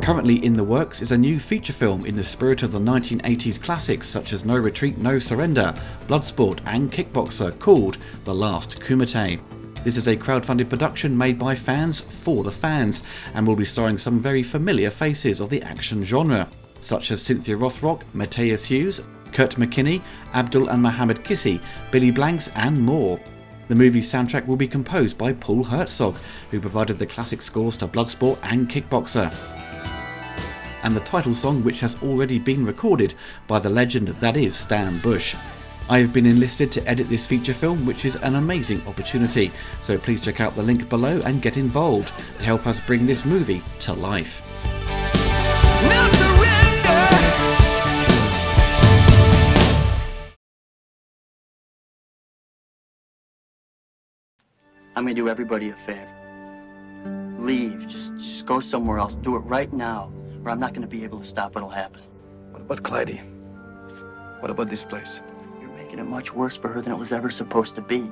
Currently in the works is a new feature film in the spirit of the 1980s classics such as No Retreat, No Surrender, Bloodsport and Kickboxer called The Last Kumite. This is a crowdfunded production made by fans for the fans and will be starring some very familiar faces of the action genre, such as Cynthia Rothrock, Matthias Hughes, Kurt McKinney, Abdul and Mohammed Kissi, Billy Blanks and more. The movie's soundtrack will be composed by Paul Herzog, who provided the classic scores to Bloodsport and Kickboxer, and the title song which has already been recorded by the legend that is Stan Bush. I have been enlisted to edit this feature film, which is an amazing opportunity, so please check out the link below and get involved to help us bring this movie to life. No surrender. I'm gonna do everybody a favor. Leave, just go somewhere else. Do it right now, or I'm not gonna be able to stop what'll happen. What about Clyde? What about this place? You're making it much worse for her than it was ever supposed to be.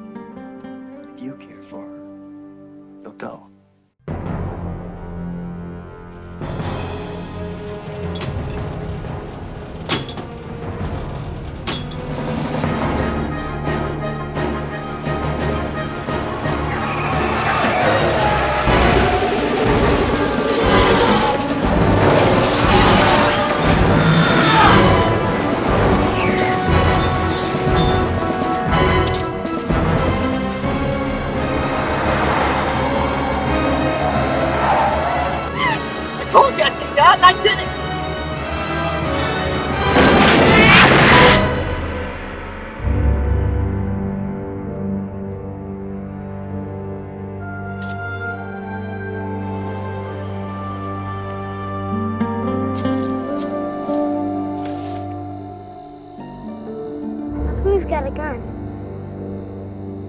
If you care for her, you'll go. I told you I'd do that, and I did it! How come you've got a gun?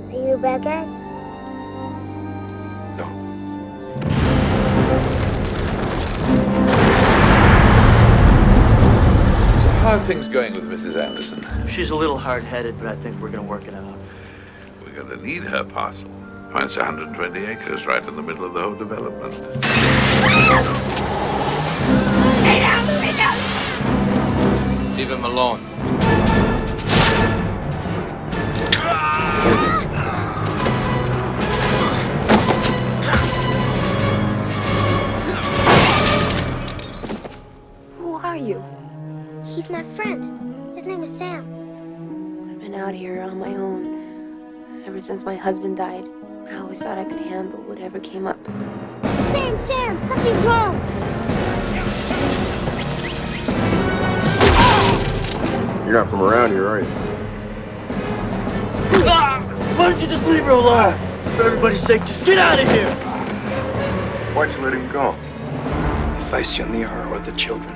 Are you a bad guy? No. How are things going with Mrs. Anderson? She's a little hard-headed, but I think we're gonna work it out. We're going to need her parcel. It's 120 acres right in the middle of the whole development. Leave him alone. Who are you? He's my friend. His name is Sam. I've been out here on my own ever since my husband died. I always thought I could handle whatever came up. Sam, something's wrong. You're not from around here, are you? Why don't you just leave her alone? For everybody's sake, just get out of here! Why'd you let him go? If I see you near her or the children,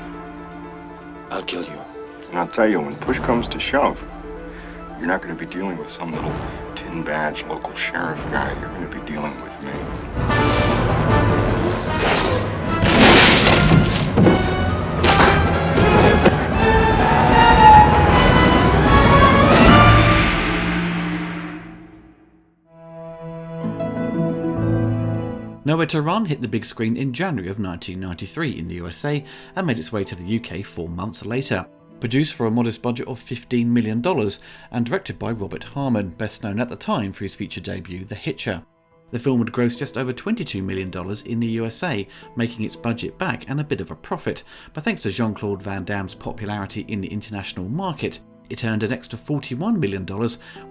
I'll kill you. And I'll tell you, when push comes to shove, you're not going to be dealing with some little tin badge local sheriff guy. You're going to be dealing with me. Nowhere to Run hit the big screen in January of 1993 in the USA and made its way to the UK 4 months later. Produced for a modest budget of $15 million and directed by Robert Harmon, best known at the time for his feature debut The Hitcher. The film would gross just over $22 million in the USA, making its budget back and a bit of a profit, but thanks to Jean-Claude Van Damme's popularity in the international market, it earned an extra $41 million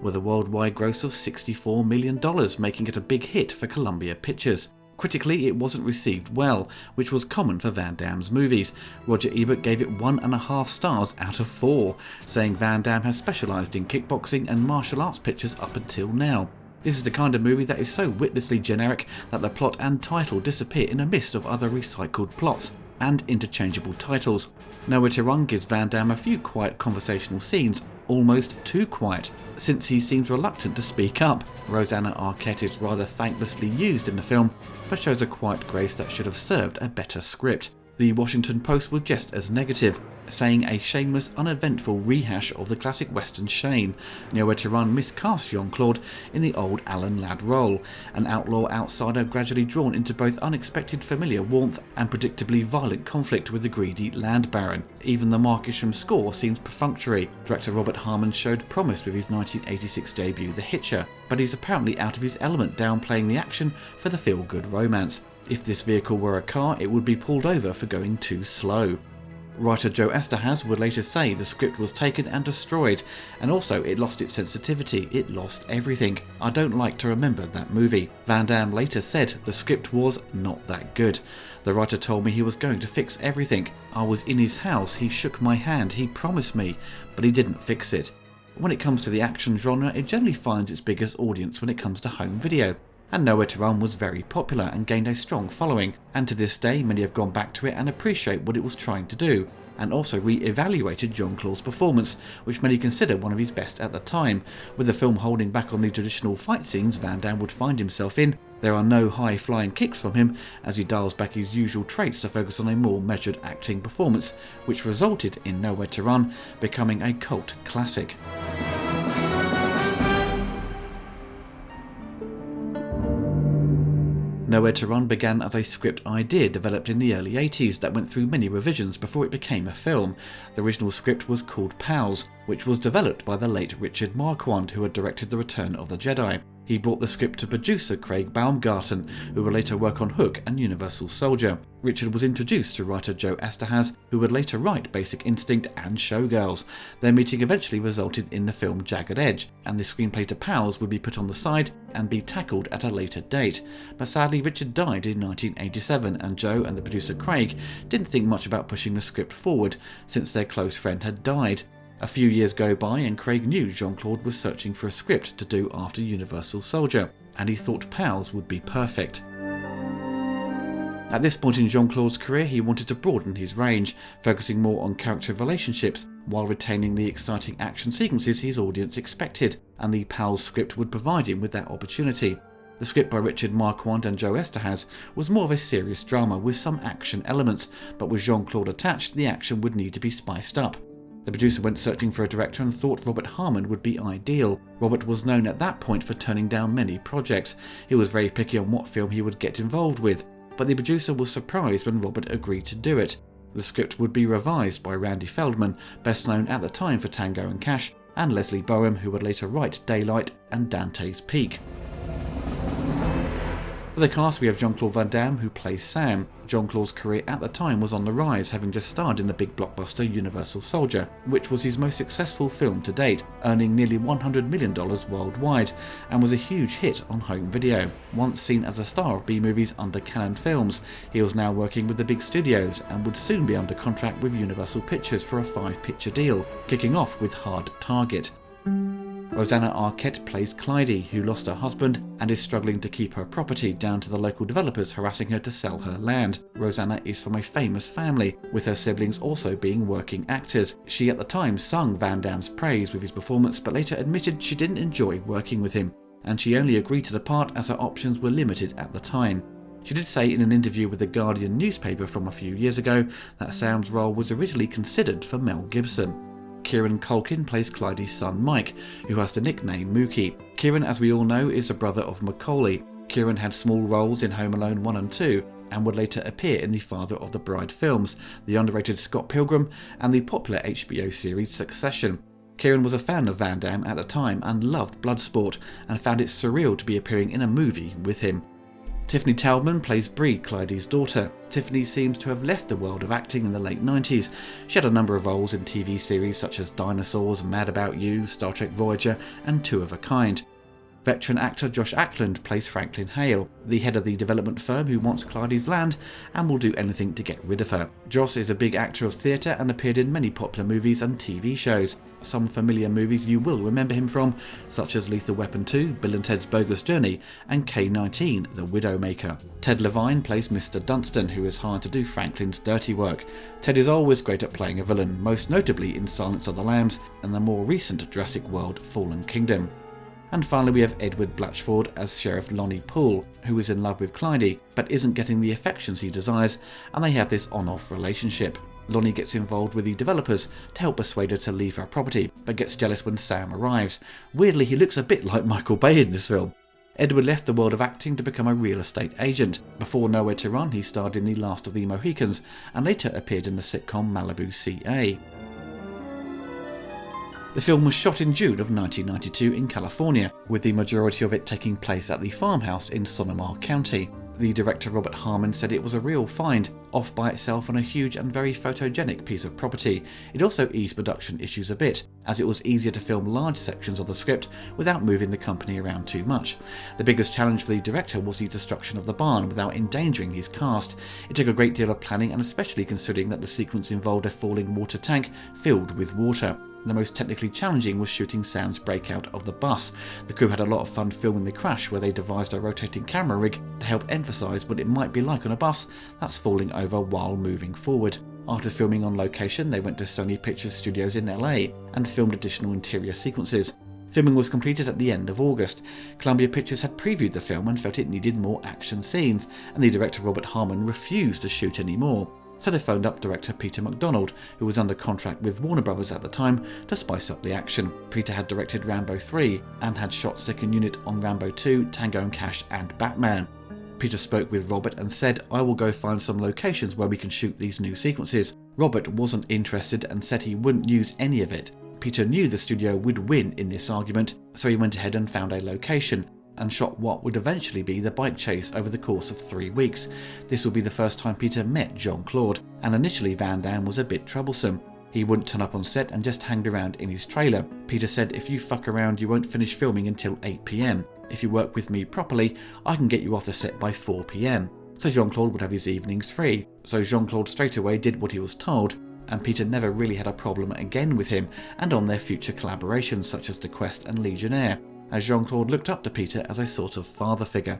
with a worldwide gross of $64 million, making it a big hit for Columbia Pictures. Critically, it wasn't received well, which was common for Van Damme's movies. Roger Ebert gave it 1.5 stars out of 4, saying Van Damme has specialised in kickboxing and martial arts pictures up until now. This is the kind of movie that is so witlessly generic that the plot and title disappear in a mist of other recycled plots and interchangeable titles. Nowhere to Run gives Van Damme a few quiet conversational scenes, almost too quiet, since he seems reluctant to speak up. Rosanna Arquette is rather thanklessly used in the film, but shows a quiet grace that should have served a better script. The Washington Post was just as negative. saying a shameless, uneventful rehash of the classic western Shane. Nowhere to Run miscast Jean-Claude in the old Alan Ladd role, an outlaw outsider gradually drawn into both unexpected familiar warmth and predictably violent conflict with the greedy land baron. Even the Mark Isham score seems perfunctory. Director Robert Harmon showed promise with his 1986 debut The Hitcher, but he's apparently out of his element downplaying the action for the feel-good romance. If this vehicle were a car, it would be pulled over for going too slow. Writer Joe Eszterhas would later say the script was taken and destroyed, and also it lost its sensitivity, it lost everything. I don't like to remember that movie. Van Damme later said the script was not that good. The writer told me he was going to fix everything. I was in his house, he shook my hand, he promised me, but he didn't fix it. When it comes to the action genre, it generally finds its biggest audience when it comes to home video. And Nowhere to Run was very popular and gained a strong following, and to this day many have gone back to it and appreciate what it was trying to do, and also re-evaluated Jean-Claude's performance, which many consider one of his best at the time. With the film holding back on the traditional fight scenes Van Damme would find himself in, there are no high-flying kicks from him as he dials back his usual traits to focus on a more measured acting performance, which resulted in Nowhere to Run becoming a cult classic. Nowhere to Run began as a script idea developed in the early 80s that went through many revisions before it became a film. The original script was called Pals, which was developed by the late Richard Marquand, who had directed The Return of the Jedi. He brought the script to producer Craig Baumgarten, who would later work on Hook and Universal Soldier. Richard was introduced to writer Joe Eszterhas, who would later write Basic Instinct and Showgirls. Their meeting eventually resulted in the film Jagged Edge, and the screenplay to Pals would be put on the side and be tackled at a later date. But sadly Richard died in 1987, and Joe and the producer Craig didn't think much about pushing the script forward, since their close friend had died. A few years go by and Craig knew Jean-Claude was searching for a script to do after Universal Soldier, and he thought Pals would be perfect. At this point in Jean-Claude's career, he wanted to broaden his range, focusing more on character relationships, while retaining the exciting action sequences his audience expected, and the Pals script would provide him with that opportunity. The script by Richard Marquand and Joe Eszterhas was more of a serious drama with some action elements, but with Jean-Claude attached, the action would need to be spiced up. The producer went searching for a director and thought Robert Harmon would be ideal. Robert was known at that point for turning down many projects. He was very picky on what film he would get involved with, but the producer was surprised when Robert agreed to do it. The script would be revised by Randy Feldman, best known at the time for Tango and Cash, and Leslie Boehm, who would later write Daylight and Dante's Peak. For the cast we have Jean-Claude Van Damme, who plays Sam. Jean-Claude's career at the time was on the rise, having just starred in the big blockbuster Universal Soldier, which was his most successful film to date, earning nearly $100 million worldwide, and was a huge hit on home video. Once seen as a star of B-movies under Cannon Films, he was now working with the big studios and would soon be under contract with Universal Pictures for a 5-picture deal, kicking off with Hard Target. Rosanna Arquette plays Clydie, who lost her husband and is struggling to keep her property down to the local developers harassing her to sell her land. Rosanna is from a famous family, with her siblings also being working actors. She at the time sung Van Damme's praise with his performance, but later admitted she didn't enjoy working with him, and she only agreed to the part as her options were limited at the time. She did say in an interview with the Guardian newspaper from a few years ago that Sam's role was originally considered for Mel Gibson. Kieran Culkin plays Clydie's son Mike, who has the nickname Mookie. Kieran, as we all know, is the brother of Macaulay. Kieran had small roles in Home Alone 1 and 2, and would later appear in the Father of the Bride films, the underrated Scott Pilgrim, and the popular HBO series Succession. Kieran was a fan of Van Damme at the time and loved Bloodsport, and found it surreal to be appearing in a movie with him. Tiffany Taubman plays Bree, Clydie's daughter. Tiffany seems to have left the world of acting in the late 90s. She had a number of roles in TV series such as Dinosaurs, Mad About You, Star Trek Voyager, and Two of a Kind. Veteran actor Josh Ackland plays Franklin Hale, the head of the development firm who wants Clydie's land and will do anything to get rid of her. Josh is a big actor of theatre and appeared in many popular movies and TV shows. Some familiar movies you will remember him from, such as Lethal Weapon 2, Bill and Ted's Bogus Journey, and K-19, The Widowmaker. Ted Levine plays Mr. Dunstan, who is hired to do Franklin's dirty work. Ted is always great at playing a villain, most notably in Silence of the Lambs and the more recent Jurassic World Fallen Kingdom. And finally we have Edward Blatchford as Sheriff Lonnie Poole, who is in love with Clydie, but isn't getting the affections he desires, and they have this on-off relationship. Lonnie gets involved with the developers to help persuade her to leave her property, but gets jealous when Sam arrives. Weirdly, he looks a bit like Michael Bay in this film. Edward left the world of acting to become a real estate agent. Before Nowhere to Run, he starred in The Last of the Mohicans, and later appeared in the sitcom Malibu CA. The film was shot in June of 1992 in California, with the majority of it taking place at the farmhouse in Sonoma County. The director Robert Harmon said it was a real find, off by itself on a huge and very photogenic piece of property. It also eased production issues a bit, as it was easier to film large sections of the script without moving the company around too much. The biggest challenge for the director was the destruction of the barn without endangering his cast. It took a great deal of planning, and especially considering that the sequence involved a falling water tank filled with water. The most technically challenging was shooting Sam's breakout of the bus. The crew had a lot of fun filming the crash, where they devised a rotating camera rig to help emphasise what it might be like on a bus that's falling over while moving forward. After filming on location, they went to Sony Pictures Studios in LA and filmed additional interior sequences. Filming was completed at the end of August. Columbia Pictures had previewed the film and felt it needed more action scenes, and the director Robert Harmon refused to shoot any more. So they phoned up director Peter MacDonald, who was under contract with Warner Brothers at the time, to spice up the action. Peter had directed Rambo 3 and had shot second unit on Rambo 2, Tango and Cash and Batman. Peter spoke with Robert and said, "I will go find some locations where we can shoot these new sequences." Robert wasn't interested and said he wouldn't use any of it. Peter knew the studio would win in this argument, so he went ahead and found a location and shot what would eventually be the bike chase over the course of 3 weeks. This would be the first time Peter met Jean-Claude, and initially Van Damme was a bit troublesome. He wouldn't turn up on set and just hang around in his trailer. Peter said, "If you fuck around, you won't finish filming until 8 PM. If you work with me properly, I can get you off the set by 4 PM. So Jean-Claude would have his evenings free. So Jean-Claude straight away did what he was told, and Peter never really had a problem again with him and on their future collaborations such as The Quest and Legionnaire, as Jean-Claude looked up to Peter as a sort of father figure.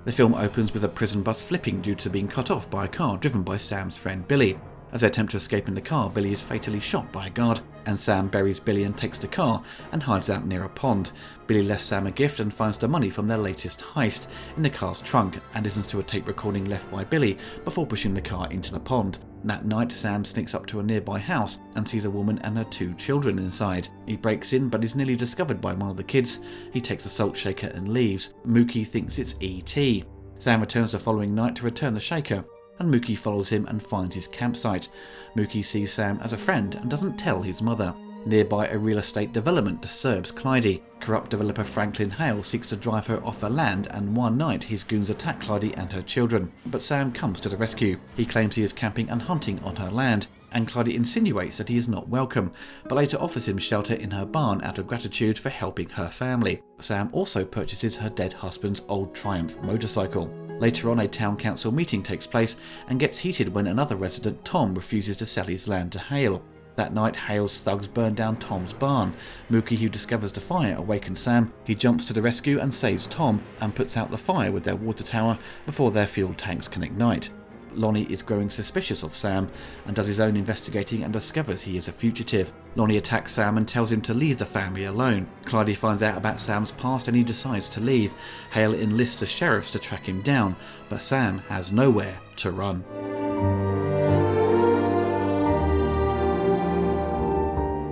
The film opens with a prison bus flipping due to being cut off by a car driven by Sam's friend Billy. As they attempt to escape in the car, Billy is fatally shot by a guard, and Sam buries Billy and takes the car and hides out near a pond. Billy left Sam a gift and finds the money from their latest heist in the car's trunk and listens to a tape recording left by Billy before pushing the car into the pond. That night, Sam sneaks up to a nearby house and sees a woman and her 2 children inside. He breaks in but is nearly discovered by one of the kids. He takes a salt shaker and leaves. Mookie thinks it's E.T. Sam returns the following night to return the shaker, and Mookie follows him and finds his campsite. Mookie sees Sam as a friend and doesn't tell his mother. Nearby, a real estate development disturbs Clyde. Corrupt developer Franklin Hale seeks to drive her off her land, and one night his goons attack Clyde and her children. But Sam comes to the rescue. He claims he is camping and hunting on her land, and Clyde insinuates that he is not welcome, but later offers him shelter in her barn out of gratitude for helping her family. Sam also purchases her dead husband's old Triumph motorcycle. Later on, a town council meeting takes place and gets heated when another resident, Tom, refuses to sell his land to Hale. That night, Hale's thugs burn down Tom's barn. Mookie, who discovers the fire, awakens Sam. He jumps to the rescue and saves Tom, and puts out the fire with their water tower before their fuel tanks can ignite. Lonnie is growing suspicious of Sam and does his own investigating and discovers he is a fugitive. Lonnie attacks Sam and tells him to leave the family alone. Clyde finds out about Sam's past and he decides to leave. Hale enlists the sheriffs to track him down, but Sam has nowhere to run.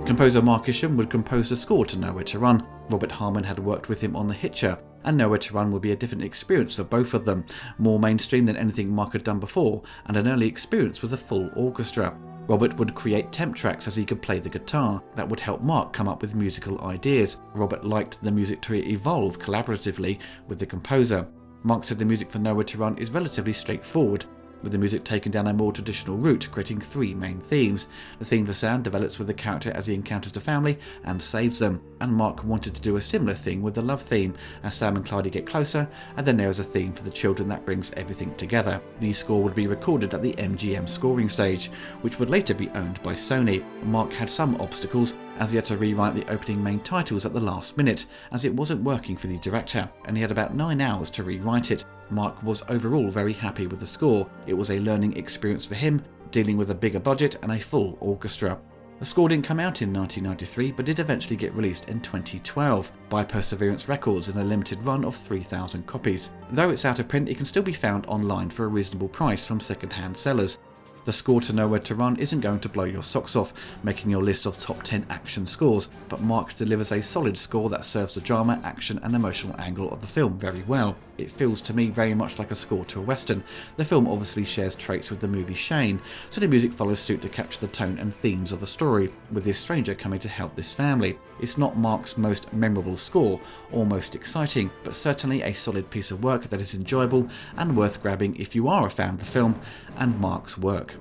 Composer Mark Isham would compose the score to Nowhere to Run. Robert Harmon had worked with him on The Hitcher, and Nowhere to Run would be a different experience for both of them, more mainstream than anything Mark had done before, and an early experience with a full orchestra. Robert would create temp tracks as he could play the guitar that would help Mark come up with musical ideas. Robert liked the music to evolve collaboratively with the composer. Mark said the music for Nowhere to Run is relatively straightforward, with the music taken down a more traditional route, creating 3 main themes. The theme for Sam develops with the character as he encounters the family and saves them, and Mark wanted to do a similar thing with the love theme as Sam and Clyde get closer, and then there is a theme for the children that brings everything together. The score would be recorded at the MGM scoring stage, which would later be owned by Sony. Mark had some obstacles, as he had to rewrite the opening main titles at the last minute, as it wasn't working for the director, and he had about 9 hours to rewrite it. Mark was overall very happy with the score. It was a learning experience for him, dealing with a bigger budget and a full orchestra. The score didn't come out in 1993, but did eventually get released in 2012 by Perseverance Records in a limited run of 3,000 copies. Though it's out of print, it can still be found online for a reasonable price from second-hand sellers. The score to Nowhere to Run isn't going to blow your socks off, making your list of top 10 action scores, but Marx delivers a solid score that serves the drama, action and emotional angle of the film very well. It feels to me very much like a score to a western. The film obviously shares traits with the movie Shane, so the music follows suit to capture the tone and themes of the story, with this stranger coming to help this family. It's not Mark's most memorable score, or most exciting, but certainly a solid piece of work that is enjoyable and worth grabbing if you are a fan of the film and Mark's work.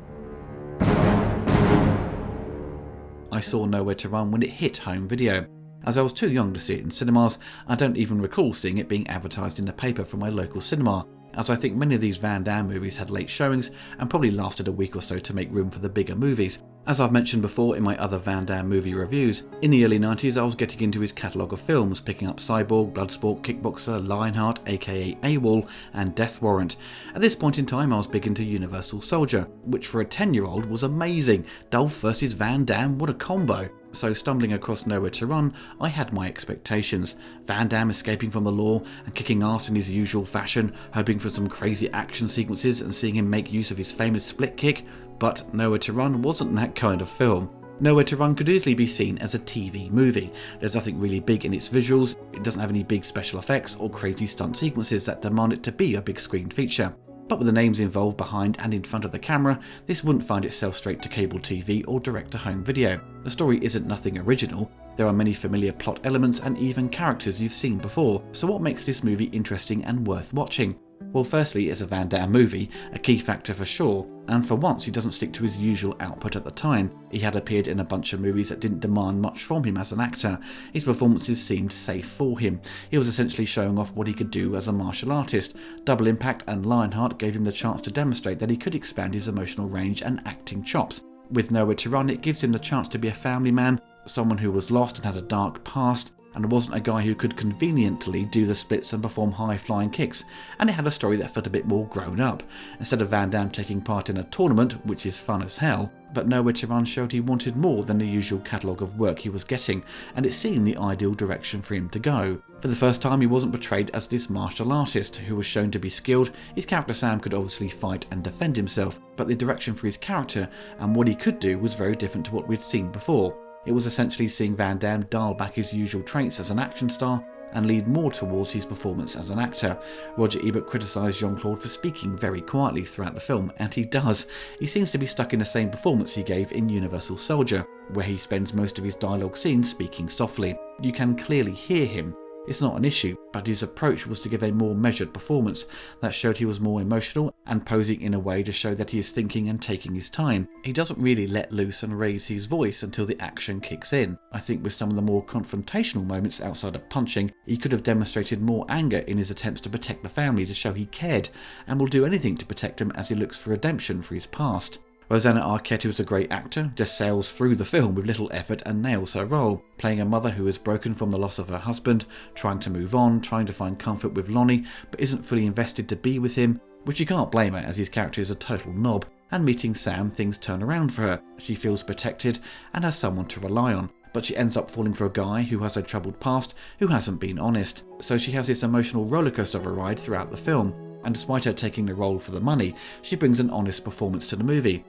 I saw Nowhere to Run when it hit home video. As I was too young to see it in cinemas, I don't even recall seeing it being advertised in the paper from my local cinema, as I think many of these Van Damme movies had late showings and probably lasted a week or so to make room for the bigger movies. As I've mentioned before in my other Van Damme movie reviews, in the early 90s I was getting into his catalogue of films, picking up Cyborg, Bloodsport, Kickboxer, Lionheart, aka AWOL, and Death Warrant. At this point in time I was big into Universal Soldier, which for a 10-year-old was amazing. Dolph versus Van Damme, what a combo. So stumbling across Nowhere to Run, I had my expectations. Van Damme escaping from the law and kicking ass in his usual fashion, hoping for some crazy action sequences and seeing him make use of his famous split kick, but Nowhere to Run wasn't that kind of film. Nowhere to Run could easily be seen as a TV movie. There's nothing really big in its visuals, it doesn't have any big special effects or crazy stunt sequences that demand it to be a big screen feature. But with the names involved behind and in front of the camera, this wouldn't find itself straight to cable TV or direct-to-home video. The story isn't nothing original, there are many familiar plot elements and even characters you've seen before, so what makes this movie interesting and worth watching? Well, firstly, it's a Van Damme movie, a key factor for sure, and for once he doesn't stick to his usual output at the time. He had appeared in a bunch of movies that didn't demand much from him as an actor. His performances seemed safe for him. He was essentially showing off what he could do as a martial artist. Double Impact and Lionheart gave him the chance to demonstrate that he could expand his emotional range and acting chops. With Nowhere to Run, it gives him the chance to be a family man, someone who was lost and had a dark past, and wasn't a guy who could conveniently do the splits and perform high-flying kicks, and it had a story that felt a bit more grown up. Instead of Van Damme taking part in a tournament, which is fun as hell, but Nowhere to Run showed he wanted more than the usual catalogue of work he was getting, and it seemed the ideal direction for him to go. For the first time he wasn't portrayed as this martial artist who was shown to be skilled. His character Sam could obviously fight and defend himself, but the direction for his character and what he could do was very different to what we'd seen before. It was essentially seeing Van Damme dial back his usual traits as an action star and lead more towards his performance as an actor. Roger Ebert criticised Jean-Claude for speaking very quietly throughout the film, and he does. He seems to be stuck in the same performance he gave in Universal Soldier, where he spends most of his dialogue scenes speaking softly. You can clearly hear him. It's not an issue, but his approach was to give a more measured performance that showed he was more emotional and posing in a way to show that he is thinking and taking his time. He doesn't really let loose and raise his voice until the action kicks in. I think with some of the more confrontational moments outside of punching, he could have demonstrated more anger in his attempts to protect the family to show he cared, and will do anything to protect them as he looks for redemption for his past. Rosanna Arquette, who is a great actor, just sails through the film with little effort and nails her role, playing a mother who is broken from the loss of her husband, trying to move on, trying to find comfort with Lonnie, but isn't fully invested to be with him, which you can't blame her as his character is a total knob. And meeting Sam, things turn around for her. She feels protected and has someone to rely on, but she ends up falling for a guy who has a troubled past, who hasn't been honest. So she has this emotional rollercoaster of a ride throughout the film, and despite her taking the role for the money, she brings an honest performance to the movie.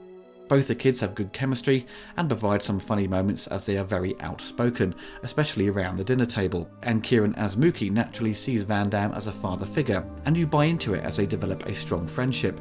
Both the kids have good chemistry and provide some funny moments as they are very outspoken, especially around the dinner table, and Kieran as Mookie naturally sees Van Damme as a father figure, and you buy into it as they develop a strong friendship.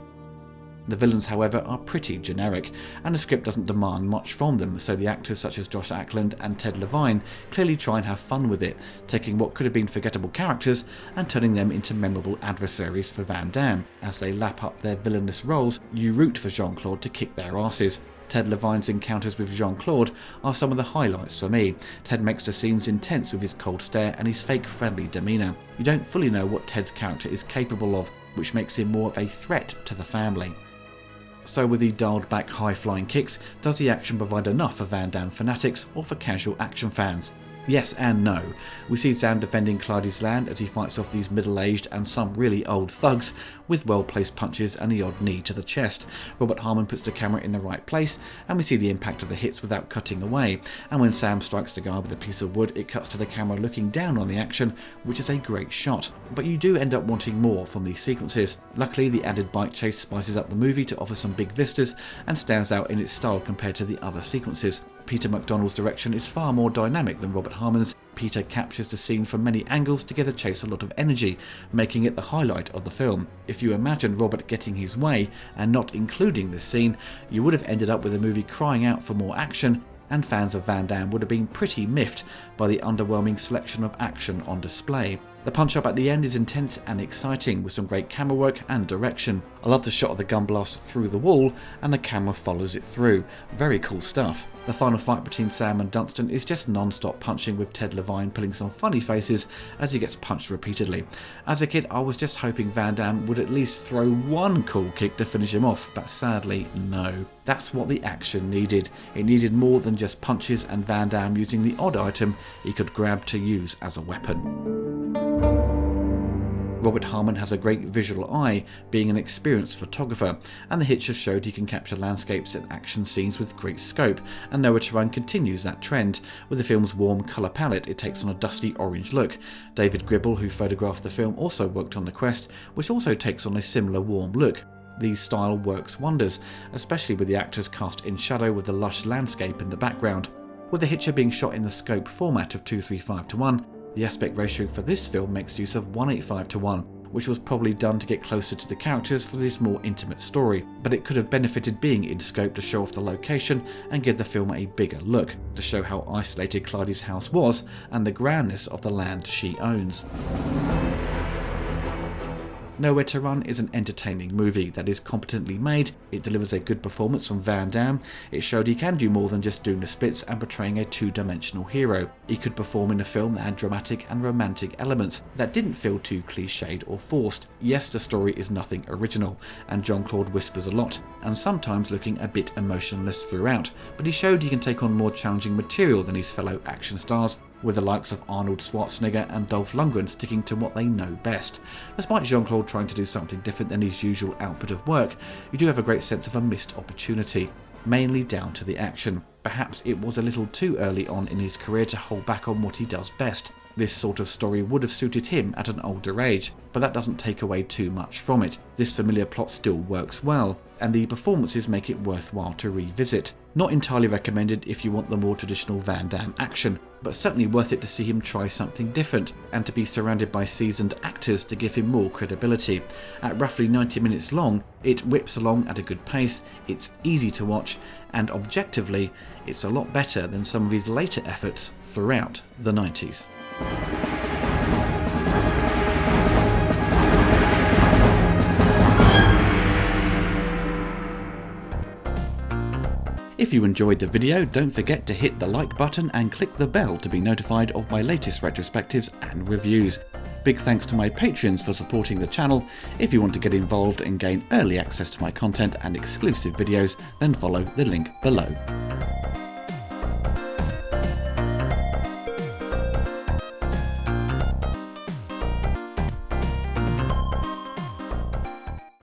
The villains, however, are pretty generic, and the script doesn't demand much from them, so the actors such as Josh Ackland and Ted Levine clearly try and have fun with it, taking what could have been forgettable characters and turning them into memorable adversaries for Van Damme. As they lap up their villainous roles, you root for Jean-Claude to kick their asses. Ted Levine's encounters with Jean-Claude are some of the highlights for me. Ted makes the scenes intense with his cold stare and his fake friendly demeanour. You don't fully know what Ted's character is capable of, which makes him more of a threat to the family. So with the dialed back high flying kicks, does the action provide enough for Van Damme fanatics or for casual action fans? Yes and no. We see Sam defending Clyde's land as he fights off these middle-aged and some really old thugs with well-placed punches and the odd knee to the chest. Robert Harmon puts the camera in the right place and we see the impact of the hits without cutting away, and when Sam strikes the guy with a piece of wood, it cuts to the camera looking down on the action, which is a great shot. But you do end up wanting more from these sequences. Luckily, the added bike chase spices up the movie to offer some big vistas and stands out in its style compared to the other sequences. Peter McDonald's direction is far more dynamic than Robert Harmon's. Peter captures the scene from many angles to give the chase a lot of energy, making it the highlight of the film. If you imagined Robert getting his way and not including this scene, you would have ended up with a movie crying out for more action, and fans of Van Damme would have been pretty miffed by the underwhelming selection of action on display. The punch-up at the end is intense and exciting, with some great camera work and direction. I love the shot of the gun blast through the wall, and the camera follows it through. Very cool stuff. The final fight between Sam and Dunstan is just non-stop punching, with Ted Levine pulling some funny faces as he gets punched repeatedly. As a kid, I was just hoping Van Damme would at least throw one cool kick to finish him off, but sadly, no. That's what the action needed. It needed more than just punches and Van Damme using the odd item he could grab to use as a weapon. Robert Harmon has a great visual eye, being an experienced photographer, and the hits have showed he can capture landscapes and action scenes with great scope, and Nowhere to Run continues that trend. With the film's warm colour palette, it takes on a dusty orange look. David Gribble, who photographed the film, also worked on The Quest, which also takes on a similar warm look. These style works wonders, especially with the actors cast in shadow with the lush landscape in the background. With the Hitcher being shot in the scope format of 2:3:5:1, the aspect ratio for this film makes use of 1:8:5:1, which was probably done to get closer to the characters for this more intimate story, but it could have benefited being in scope to show off the location and give the film a bigger look, to show how isolated Clyde's house was and the grandness of the land she owns. Nowhere to Run is an entertaining movie that is competently made. It delivers a good performance from Van Damme. It showed he can do more than just doing the splits and portraying a two-dimensional hero. He could perform in a film that had dramatic and romantic elements that didn't feel too cliched or forced. Yes, the story is nothing original, and Jean-Claude whispers a lot, and sometimes looking a bit emotionless throughout, but he showed he can take on more challenging material than his fellow action stars, with the likes of Arnold Schwarzenegger and Dolph Lundgren sticking to what they know best. Despite Jean-Claude trying to do something different than his usual output of work, you do have a great sense of a missed opportunity, mainly down to the action. Perhaps it was a little too early on in his career to hold back on what he does best. This sort of story would have suited him at an older age, but that doesn't take away too much from it. This familiar plot still works well, and the performances make it worthwhile to revisit. Not entirely recommended if you want the more traditional Van Damme action, but certainly worth it to see him try something different, and to be surrounded by seasoned actors to give him more credibility. At roughly 90 minutes long, it whips along at a good pace, it's easy to watch, and objectively, it's a lot better than some of his later efforts throughout the 90s. If you enjoyed the video, don't forget to hit the like button and click the bell to be notified of my latest retrospectives and reviews. Big thanks to my patrons for supporting the channel. If you want to get involved and gain early access to my content and exclusive videos, then follow the link below.